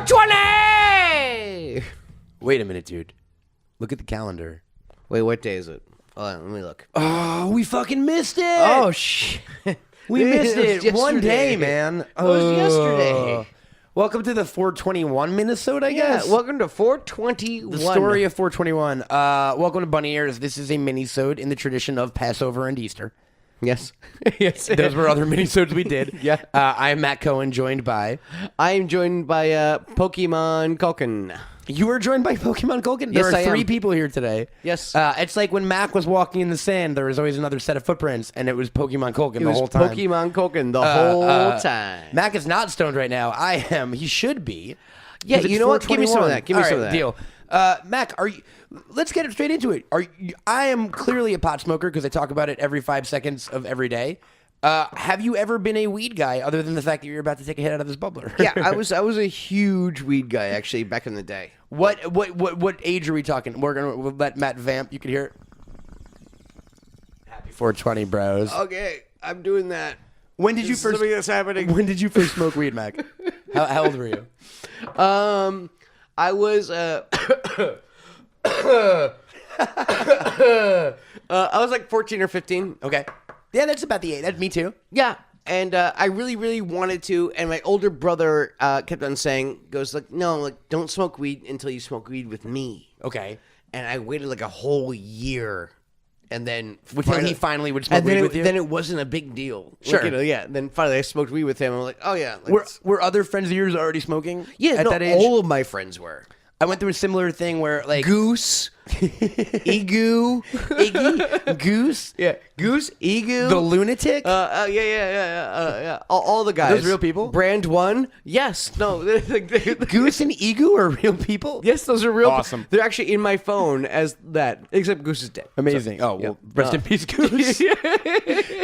420! Wait a minute, dude. Look at the calendar. Wait, what day is it? Hold on, let me look. Oh, we fucking missed it. Oh, shit. We missed it. One day, man. It was yesterday. Welcome to the 421 Minisode, I guess. Yeah, welcome to 421. The story of 421. Welcome to Bunny Ears. This is a Minisode in the tradition of Passover and Easter. Yes. Yes. Those were other Minisodes we did. Yeah. I'm Matt Cohen, joined by... I am joined by Pokemon Culkin. You are joined by Pokemon Culkin? Yes, There are I am. 3 people here today. Yes. It's like when Mac was walking in the sand, there was always another set of footprints, and it was Pokemon Culkin the whole time. Pokemon Culkin the whole time. Mac is not stoned right now. I am. He should be. Yeah, 'Cause it's you know what? Give me some of 421. that. Give me All some right, of that. Deal. Mac, are you? Let's get straight into it. I am clearly a pot smoker because I talk about it every 5 seconds of every day. Have you ever been a weed guy other than the fact that you're about to take a hit out of this bubbler? Yeah, I was a huge weed guy actually back in the day. What age are we talking? We'll let Matt vamp. You can hear it. Happy 420, bros. Okay, I'm doing that. When did you first? Something that's happening. When did you first smoke weed, Mac? How old were you? I was I was like 14 or 15. Okay. Yeah, that's about the age. That's me too. Yeah. And I really, really wanted to. And my older brother kept on saying, no, like, don't smoke weed until you smoke weed with me. Okay. And I waited like a whole year. And then Until he finally would smoke and weed then with you? Then it wasn't a big deal. Sure. Like, yeah. And then finally I smoked weed with him. I'm like, oh, yeah. Were other friends of yours already smoking? Yeah, at no, that age? all of my friends were. I went through a similar thing where, like... Goose, Igoo, Iggy? Goose? yeah, Goose, Igoo, The lunatic? yeah. All the guys. Those real people? Brand one, yes, no, Goose and Igoo are real people? yes, those are real. Awesome. They're actually in my phone as that, except Goose is dead. Amazing. So, Oh, well, rest in peace, Goose.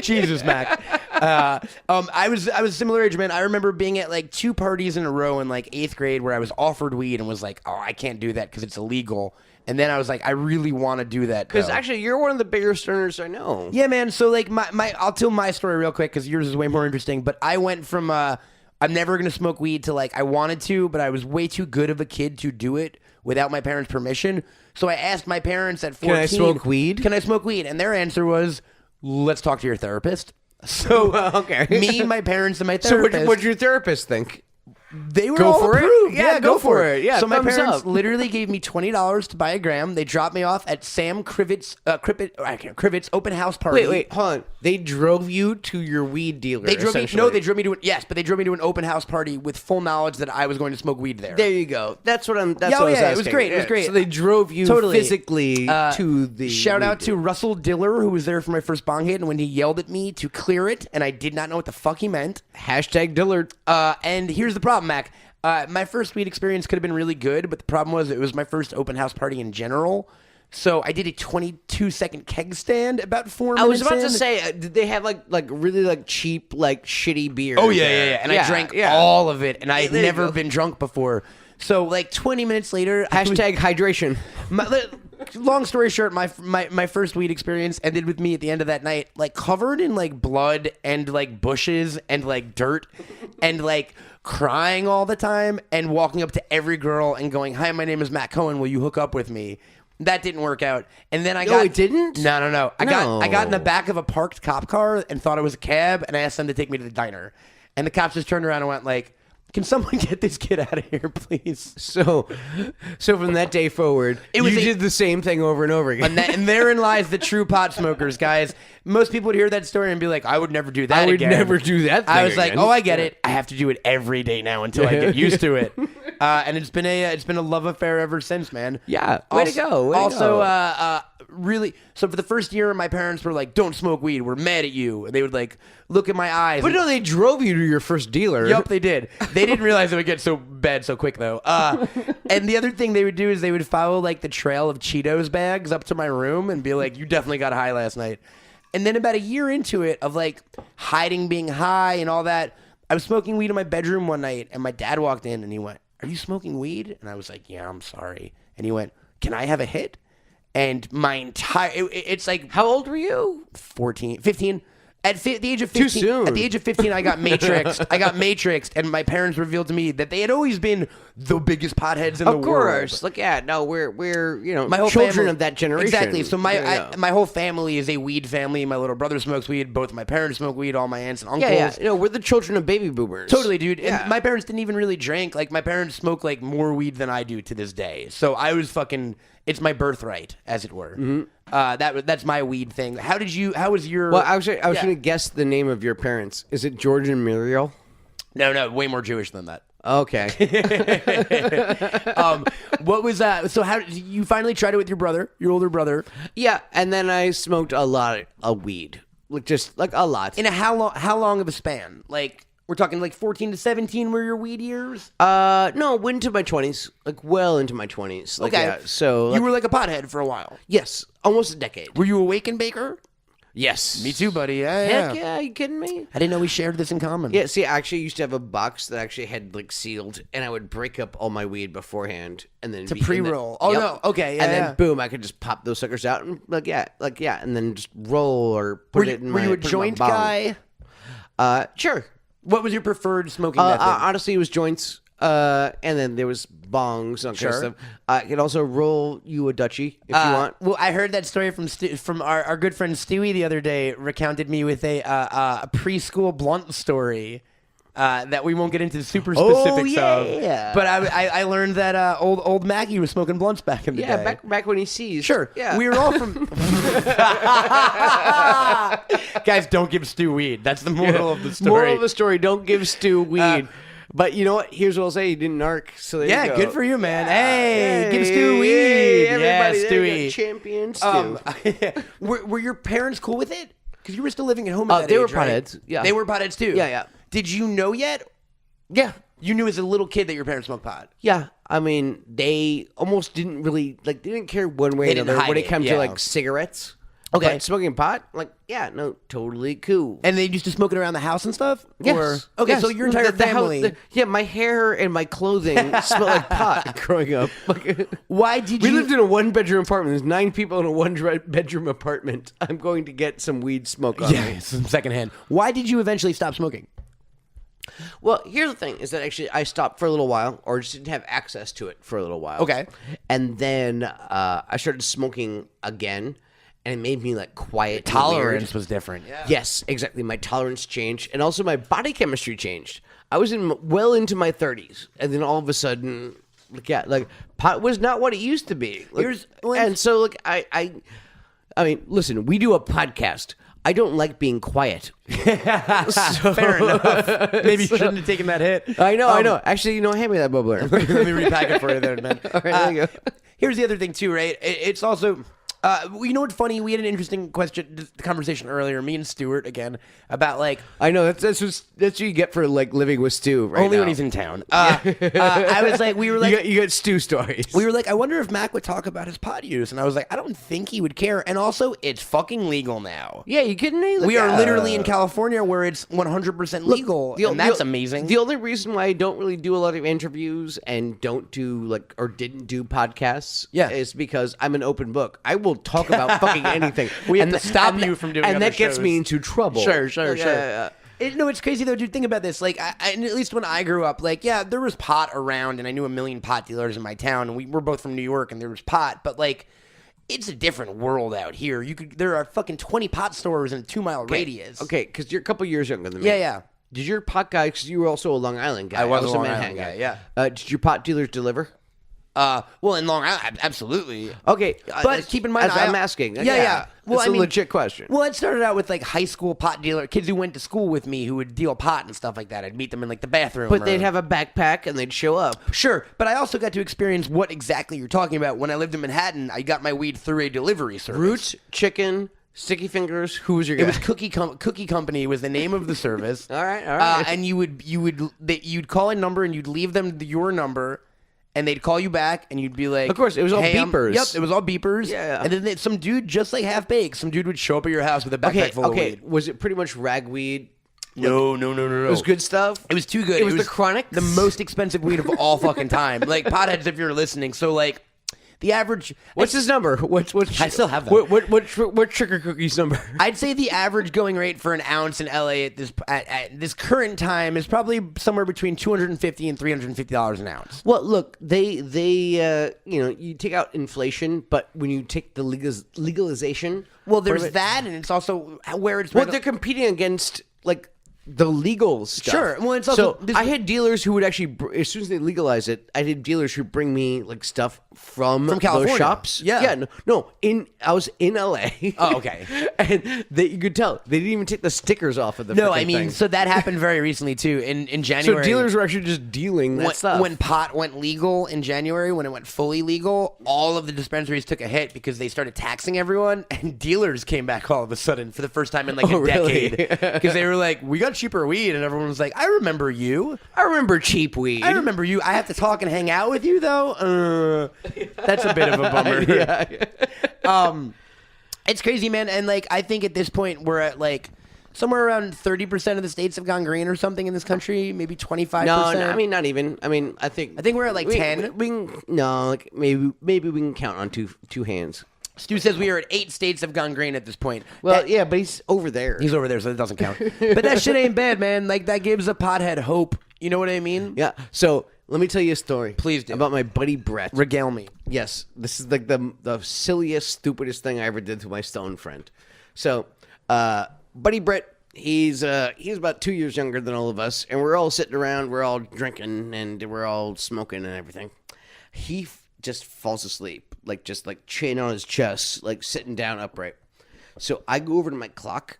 Jesus, Mac. I was a similar age, man. I remember being at like 2 parties in a row in like 8th grade where I was offered weed and was like, oh, I can't do that because it's illegal. And then I was like, I really want to do that. Because actually, you're one of the bigger stoners I know. Yeah, man. So like I'll tell my story real quick because yours is way more interesting. But I went from I'm never gonna smoke weed to like I wanted to, but I was way too good of a kid to do it without my parents' permission. So I asked my parents at 14, Can I smoke weed? Can I smoke weed? And their answer was, let's talk to your therapist. So okay. Me, my parents, and my So therapist. what'd your therapist think? They were Go all for it? approved. Yeah, go for it. Yeah, so my thumbs parents up. literally gave me $20 to buy a gram. They dropped me off at Sam Crivet's open house party. Wait, hold on. They drove you to your weed dealer. They drove me. essentially. No, they drove me to but they drove me to an open house party with full knowledge that I was going to smoke weed there. There you go. That's what I'm. That's Yeah, what I was yeah, asking. it was great, it was great. So they drove you Totally. physically to the. Shout weed out to dealer. Russell Diller, who was there for my first bong hit, and when he yelled at me to clear it, and I did not know what the fuck he meant. Hashtag Dillard. And here's the problem, Mac. My first weed experience could have been really good, but the problem was it was my first open house party in general. So I did a 22-second keg stand about 4 minutes I was about in. to say, did they have like really like cheap like shitty beer? Oh yeah. And I drank all of it, and I had There you never go. been drunk before. So like 20 minutes later, Hashtag hydration. long story short, my first weed experience ended with me at the end of that night, like covered in like blood and like bushes and like dirt and like crying all the time and walking up to every girl and going, "Hi, my name is Matt Cohen. Will you hook up with me?" That didn't work out. And then it didn't? No. I got in the No. back of a parked cop car and thought it was a cab, and I asked them to take me to the diner. And the cops just turned around and went like, "Can someone get this kid out of here, please?" So from that day forward, you did the same thing over and over again. And therein lies the true pot smokers, guys. Most people would hear that story and be like, "I would never do that I would again." never do that I thing was like, again. "Oh, I get it. I have to do it every day now until I get used to it." And it's been a love affair ever since, man. Yeah, way to go. Really. So for the first year, my parents were like, "Don't smoke weed. We're mad at you." And they would like look at my eyes. But no, they drove you to your first dealer. Yep, they did. They didn't realize it would get so bad so quick, though. And the other thing they would do is they would follow like the trail of Cheetos bags up to my room and be like, "You definitely got high last night." And then about a year into it of like hiding being high and all that, I was smoking weed in my bedroom one night, and my dad walked in and he went, "Are you smoking weed?" And I was like, "Yeah, I'm sorry." And he went, "Can I have a hit?" And my entire it's like, How old were you? 15. At the age of 15, soon. At the age of 15, I got matrixed. and my parents revealed to me that they had always been the biggest potheads in the world. Of course. Look, yeah, no, we're My whole children family, of that generation. Exactly. So Yeah. my whole family is a weed family. My little brother smokes weed. Both of my parents smoke weed. All my aunts and uncles. Yeah, yeah. We're the children of baby boomers. Totally, dude. Yeah. And my parents didn't even really drink. Like, my parents smoke, like, more weed than I do to this day. So I was fucking... It's my birthright, as it were. Mm-hmm. That's my weed thing. How was your... Well, I was going to guess the name of your parents. Is it George and Muriel? No, way more Jewish than that. Okay. What was that? So how did you finally tried it with your older brother? Yeah, and then I smoked a lot of weed. Just a lot. In how long of a span? Like, we're talking like 14 to 17 were your weed years? No, into my 20s. Well into my 20s. Okay. Yeah, so... You were like a pothead for a while. Yes, almost a decade. Were you a Wake and Baker? Yes. Me too, buddy. Yeah, Heck yeah, are you kidding me? I didn't know we shared this in common. Yeah, see, I actually used to have a box that actually had sealed, and I would break up all my weed beforehand, and then To pre-roll. Oh, no. Okay, yeah, and then yeah. boom, I could just pop those suckers out and and then just roll or put it in my. Were you a put it in my joint bong. guy? Sure. What was your preferred smoking method? Honestly, it was joints, and then there was bongs and Sure. kind of stuff. I could also roll you a Dutchie if you want. Well, I heard that story from our good friend Stewie the other day. Recounted me with a preschool blunt story that we won't get into super specifics of. yeah. But I learned that old Mackie was smoking blunts back in the day. Yeah, back when he sees. Sure. Yeah. We were all from. Guys, don't give Stu weed. That's the moral of the story. Moral of the story: don't give Stu weed. But you know what? Here's what I'll say: he didn't narc. So there you go. Good for you, man. Hey, give Stu Hey, weed. everybody, Yeah, there you Stewie. go. Champion Stu. Were your parents cool with it? Because you were still living at home at that they age, were right? potheads, yeah. They were potheads too. Yeah, yeah. Did you know yet? Yeah. You knew as a little kid that your parents smoked pot. Yeah, I mean, they almost didn't really they didn't care one way or They didn't another hide when it it, comes yeah. to cigarettes. Okay. But smoking pot, no, totally cool. And they used to smoke it around the house and stuff? Yes. Or, okay, yes. so your entire The house- family. my hair and my clothing smelled like pot growing up. Why did We you lived in a one-bedroom apartment. There's 9 people in a one-bedroom apartment. I'm going to get some weed smoke on me. Yeah, some secondhand. Why did you eventually stop smoking? Well, here's the thing: is that actually I stopped for a little while, or just didn't have access to it for a little while. Okay. And then I started smoking again, and it made me quiet. and Tolerance weird. was different. Yeah. Yes, exactly. My tolerance changed, and also my body chemistry changed. I was well into my 30s, and then all of a sudden, pot was not what it used to be. And so, I mean, listen, we do a podcast. I don't like being quiet. Fair enough. Maybe you shouldn't have taken that hit. I know. Actually, hand me that bubbler. Let me repack it for you there, man. All right, there you go. Here's the other thing, too, right? It's also... you know what's funny? We had an interesting conversation earlier, me and Stuart, again, about, I know, that's what you get for, living with Stu right only now. when he's in town. I was like, we were like... You got Stu stories. We were like, I wonder if Mac would talk about his pot use. And I was like, I don't think he would care. And also, it's fucking legal now. Yeah, you kidding me? We are literally in California where it's 100% legal. And that's amazing. The only reason why I don't really do a lot of interviews and don't do, or didn't do podcasts is because I'm an open book. I will talk about fucking anything. We have to stop you from doing and other that gets me shows. into trouble. Sure. Yeah. It's crazy though, dude. Think about this. At least when I grew up, there was pot around, and I knew a million pot dealers in my town, and we were both from New York, and there was pot. But it's a different world out here. There are fucking 20 pot stores in a 2-mile radius. Okay, because you're a couple years younger than me. Yeah. Did your pot guy? Because you were also a Long Island guy. I was a Long Manhattan Island guy, yeah. Did your pot dealers deliver? Well, in Long Island, absolutely. Okay, But keep in mind, I'm asking. Yeah. Well, it's a legit question. Well, it started out with high school pot dealer kids who went to school with me who would deal pot and stuff like that. I'd meet them in the bathroom. But they'd have a backpack and they'd show up. Sure, but I also got to experience what exactly you're talking about. When I lived in Manhattan, I got my weed through a delivery service. Roots, chicken, Sticky Fingers. Who was your guy? It was Cookie Company was the name of the service. All right. And you'd call a number and you'd leave them your number. And they'd call you back, and you'd be like... Of course, it was all beepers. Yep, it was all beepers. Yeah. And then some dude, just half-baked, some dude would show up at your house with a backpack full of weed. Was it pretty much ragweed? No. It was good stuff? It was too good. It was the Chronic? The most expensive weed of all fucking time. Potheads, if you're listening. So, The average. What's his number? I still have that. What Sugar Cookies number? I'd say the average going rate for an ounce in LA at this current time is probably somewhere between $250 and $350 an ounce. Well, look, they you take out inflation, but when you take the legalization, Well, there's that, and it's also where it's. Well, they're competing against like the legal stuff. Sure. Well, it's also I had dealers who would actually, as soon as they legalize it, I had dealers who bring me like stuff from California. those shops. Yeah. I was in LA. Oh, okay. And you could tell they didn't even take the stickers off of the. No, I mean, thing. so that happened very recently too. In January, So dealers were actually just dealing that stuff. When pot went legal in January, when it went fully legal, all of the dispensaries took a hit because they started taxing everyone, and dealers came back all of a sudden for the first time in like a really? decade because they were like, "We got cheaper weed," and everyone was like, "I remember you. I remember cheap weed. I remember you. I have to talk and hang out with you though." That's a bit of a bummer. Yeah. It's crazy, man. And like, I think at this point we're at like somewhere around 30% of the states have gone green or something in this country. Maybe 25%. No, I mean not even. I mean, I think we're at like 10. We can, no, like maybe we can count on two hands. Stu says we are at 8 states have gone green at this point. Well, yeah, but he's over there. He's over there, so it doesn't count. But that shit ain't bad, man. Like, that gives a pothead hope. You know what I mean? Yeah. So let me tell you a story. Please do. About my buddy Brett. Regale me. Yes, this is like the silliest, stupidest thing I ever did to my stone friend. So, buddy Brett, he's about 2 years younger than all of us, and we're all sitting around, we're all drinking, and we're all smoking and everything. He just falls asleep, just chin on his chest, like sitting down upright. So I go over to my clock.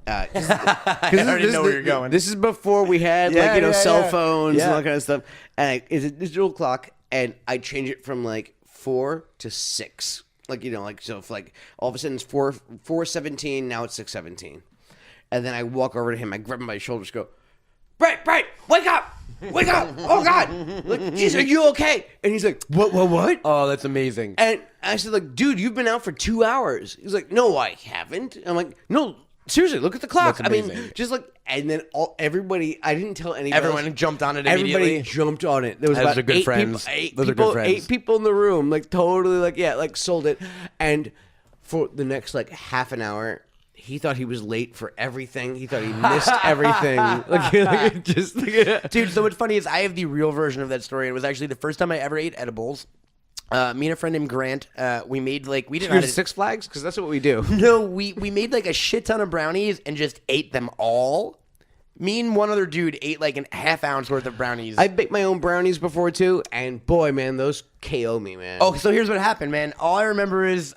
I already know where you're going. This is before we had cell phones and all that kind of stuff. And it's a digital clock, and I change it from 4 to 6. So if all of a sudden it's 4:17, now it's 6:17. And then I walk over to him, I grab him by his shoulders, go, Brett, wake up! Wake up! Oh God! Jeez, are you okay? And he's like, what? Oh, that's amazing. And I said, dude, you've been out for 2 hours. He's like, no, I haven't. I'm like, no, seriously, look at the clock. That's amazing. I mean, just and then everybody, I didn't tell anybody. Everyone jumped on it immediately. Everybody jumped on it. There was Those about are good 8 friends. people, Those are good friends. 8 people in the room, totally, sold it. And for the next half an hour, he thought he was late for everything. He thought he missed everything. Dude, so what's funny is I have the real version of that story. It was actually the first time I ever ate edibles. Me and a friend named Grant, we made we didn't Six Flags, because that's what we do. No, we made a shit ton of brownies and just ate them all. Me and one other dude ate a half ounce worth of brownies. I baked my own brownies before too, and boy, man, those KO me, man. Oh, so here's what happened, man. All I remember is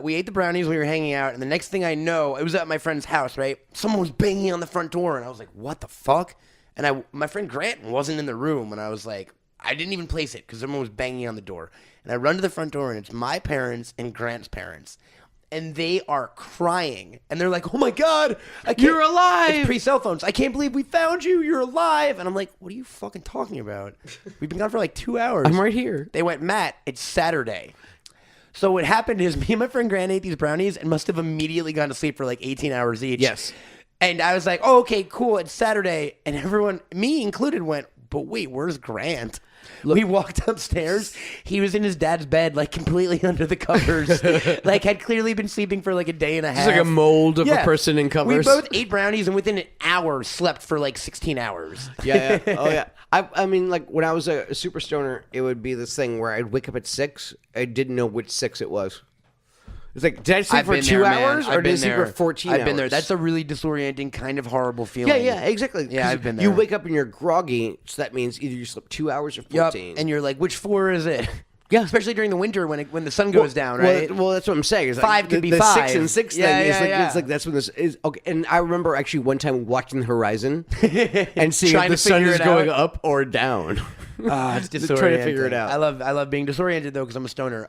we ate the brownies, we were hanging out, and the next thing I know, it was at my friend's house, right? Someone was banging on the front door, and I was like, what the fuck? And my friend Grant wasn't in the room, and I was like, I didn't even place it because someone was banging on the door. And I run to the front door, and it's my parents and Grant's parents. And they are crying. And they're like, oh my God, you're alive. It's pre-cell phones. I can't believe we found you. You're alive. And I'm like, what are you fucking talking about? We've been gone for 2 hours. I'm right here. They went, Matt, it's Saturday. So what happened is me and my friend Grant ate these brownies and must have immediately gone to sleep for 18 hours each. Yes. And I was like, oh, okay, cool. It's Saturday. And everyone, me included, went, but wait, where's Grant? We walked upstairs. He was in his dad's bed, completely under the covers. Had clearly been sleeping for a day and a half. It's like a mold of a person in covers. We both ate brownies and within an hour slept for 16 hours. Yeah. Oh, yeah. I mean, when I was a super stoner, it would be this thing where I'd wake up at 6. I didn't know which 6 it was. It's did I sleep for 2 hours or did I sleep for 14 hours? I've been there. That's a really disorienting, kind of horrible feeling. Yeah, exactly. Yeah, I've been there. You wake up and you're groggy, so that means either you slept 2 hours or 14. Yep. And you're like, which 4 is it? Yeah. Especially during the winter when the sun goes down, right? Well, that's what I'm saying. It's 5 could be the 5. 6 and 6 thing is that's when this is okay. And I remember actually one time watching the horizon and seeing if the sun is going up or down. It's disorienting. Trying to figure it out. I love being disoriented though because I'm a stoner.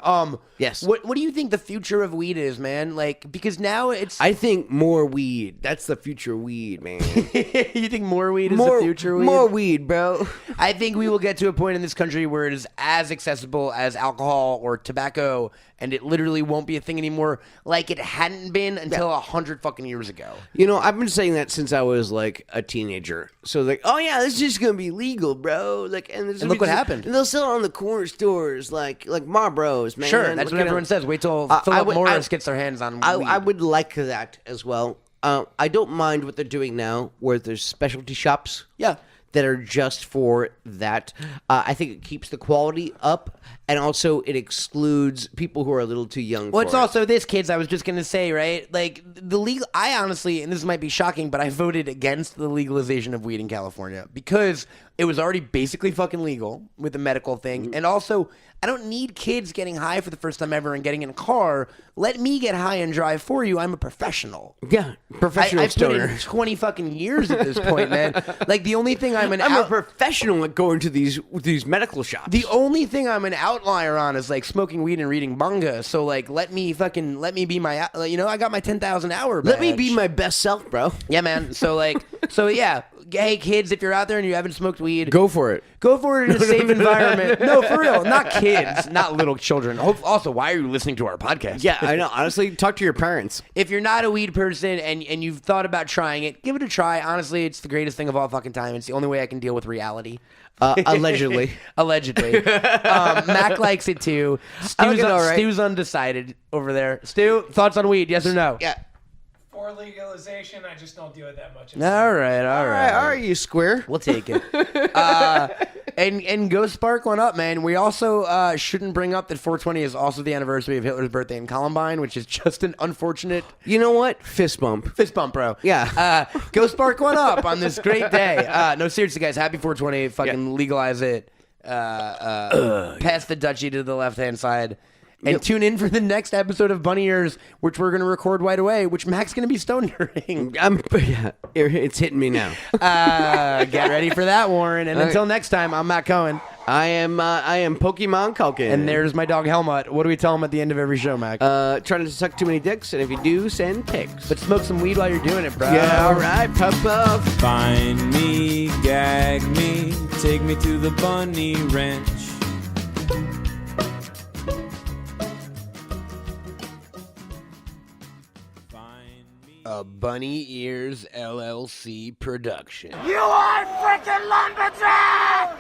Yes. What do you think the future of weed is, man? Because now it's. I think more weed. That's the future weed, man. You think more weed is the future weed? More weed, bro. I think we will get to a point in this country where it is as accessible as alcohol or tobacco and it literally won't be a thing anymore, like it hadn't been until 100 fucking years ago. You know, I've been saying that since I was like a teenager. So like, oh yeah, this is just gonna be legal, bro. Like, and look what happened. And they'll sell it on the corner stores, like Marlboros, man. Sure, that's what everyone says. Wait till Philip Morris gets their hands on weed. I would like that as well. I don't mind what they're doing now, where there's specialty shops. Yeah. That are just for that. I think it keeps the quality up, and also it excludes people who are a little too young. Well, it's also this, kids. I was just gonna say, right? Like the legal. I honestly, and this might be shocking, but I voted against the legalization of weed in California because it was already basically fucking legal with the medical thing, and also I don't need kids getting high for the first time ever and getting in a car. Let me get high and drive for you. I'm a professional. Yeah, professional I've stoner. put in 20 fucking years at this point, man. Like the only thing I'm a professional at going to these medical shops. The only thing I'm an outlier on is like smoking weed and reading manga. So like, let me be my, I got my 10,000 hour badge. Let me be my best self, bro. Yeah, man. So like, yeah. Hey, kids, if you're out there and you haven't smoked weed, go for it. Go for it in a safe environment. No, for real. Not kids, not little children. Also, why are you listening to our podcast? Yeah, I know. Honestly, talk to your parents. If you're not a weed person and you've thought about trying it, give it a try. Honestly, it's the greatest thing of all fucking time. It's the only way I can deal with reality. Allegedly. Allegedly. Mac likes it too. Stu's undecided over there. Stu, thoughts on weed, yes or no? Yeah. For legalization, I just don't do it that much. All right, you square. We'll take it. And go spark one up, man. We also shouldn't bring up that 420 is also the anniversary of Hitler's birthday in Columbine, which is just an unfortunate. You know what? Fist bump, bro. Yeah. Go spark one up on this great day. No, seriously, guys. Happy 420. Fucking legalize it. Pass the Dutchie to the left-hand side. And tune in for the next episode of Bunny Ears, which we're going to record right away, which Mac's going to be stoned during. It's hitting me now. Get ready for that, Warren. And until next time, I'm Matt Cohen. I am Pokemon Culkin. And there's my dog Helmut. What do we tell him at the end of every show, Mac? Trying to suck too many dicks, and if you do, send pics. But smoke some weed while you're doing it, bro. Yeah, all right, puff puff. Find me, gag me, take me to the bunny ranch. A Bunny Ears LLC production. You are freaking lumberjack!